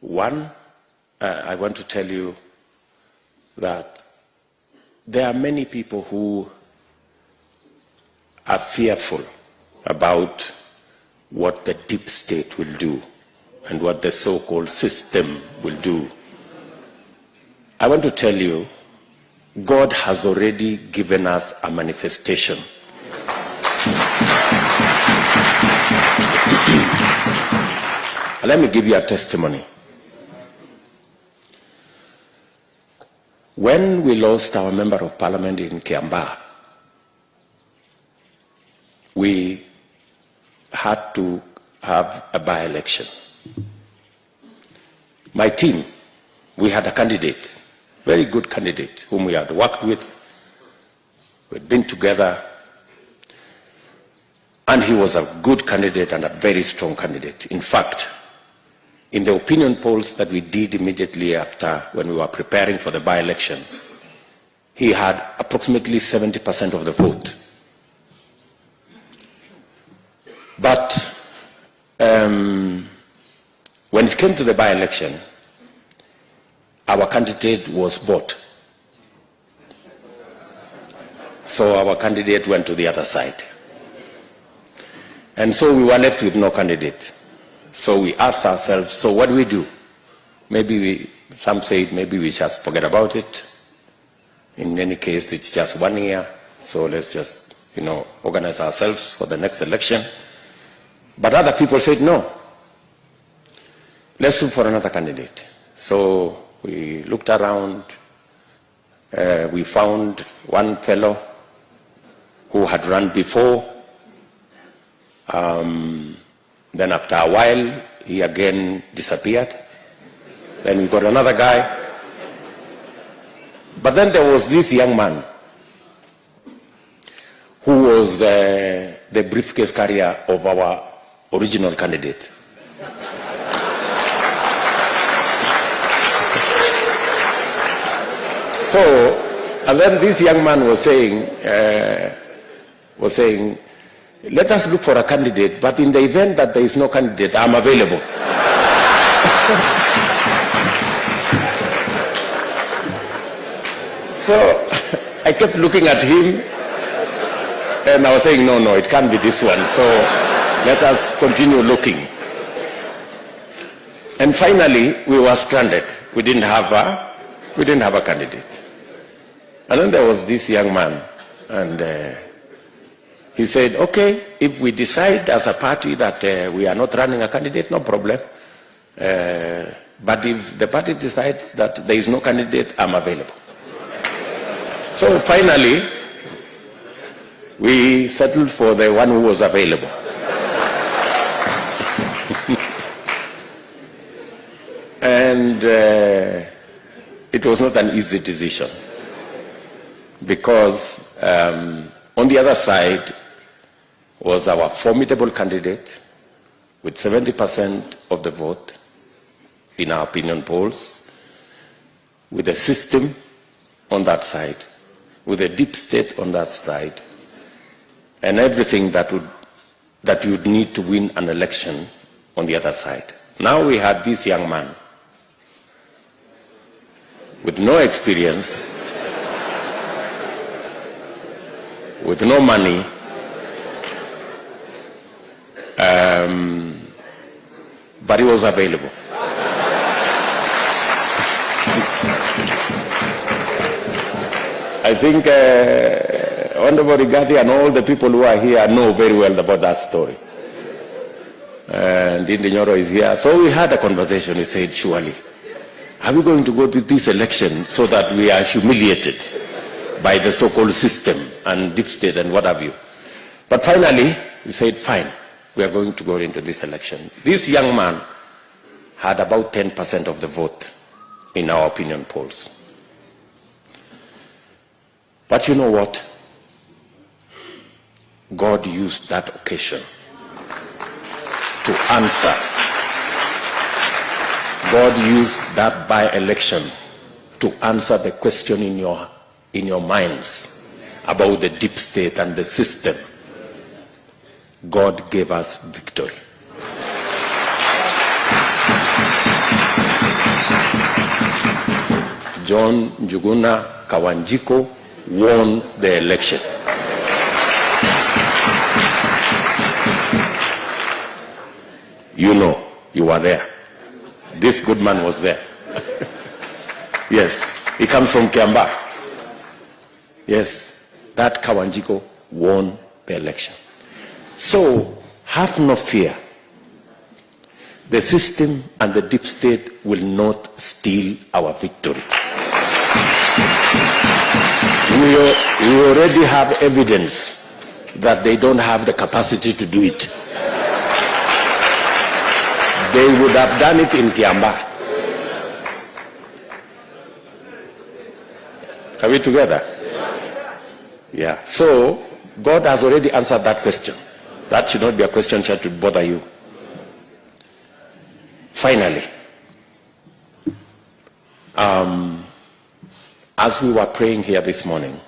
One, I want to tell you that there are many people who are fearful about what the deep state will do and what the so-called system will do. I want to tell you, God has already given us a manifestation. Let me give you a testimony. When we lost our member of parliament in Kiambaa, we had to have a by-election. My team, we had a candidate, very good candidate, whom we had worked with. We'd been together, and he was a good candidate and a very strong candidate. In fact, in the opinion polls that we did immediately after, when we were preparing for the by-election, he had approximately 70% of the vote. But when it came to the by-election, our candidate was bought. So our candidate went to the other side. And so we were left with no candidate. So we asked ourselves, so what do we do? Maybe some say maybe we just forget about it. In any case, it's just 1 year. So let's just, organize ourselves for the next election. But other people said, no, let's look for another candidate. So we looked around. We found one fellow who had run before. Then after a while, he again disappeared. Then we got another guy. But then there was this young man who was the briefcase carrier of our original candidate. So, and then this young man was saying, let us look for a candidate, but in the event that there is no candidate, I'm available. So I kept looking at him, and I was saying, no, it can't be this one. So let us continue looking. And finally, we were stranded. We didn't have a candidate. And then there was this young man, and he said, okay, if we decide as a party that we are not running a candidate, no problem. But if the party decides that there is no candidate, I'm available. So finally, we settled for the one who was available. And it was not an easy decision, because on the other side was our formidable candidate with 70% of the vote in our opinion polls, with a system on that side, with a deep state on that side, and everything that you'd need to win an election on the other side. Now we had this young man with no experience, with no money, but he was available. I think Honorable Rigathi and all the people who are here know very well about that story. And Ndindi Nyoro is here. So we had a conversation. He said, surely, are we going to go to this election so that we are humiliated by the so-called system and deep state and what have you? But finally, we said, fine, we are going to go into this election. This young man had about 10% of the vote in our opinion polls. But you know what? God used that occasion to answer. God used that by-election to answer the question in your minds about the deep state and the system. God gave us victory. John Njuguna Kawanjiko won the election. You know, you were there. This good man was there. Yes, he comes from Kiambaa. Yes, that Kawanjiko won the election. So, have no fear. The system and the deep state will not steal our victory. We already have evidence that they don't have the capacity to do it. They would have done it in Kiambaa. Are we together? Yeah. So, God has already answered that question. That should not be a question that should bother you. Finally, as we were praying here this morning,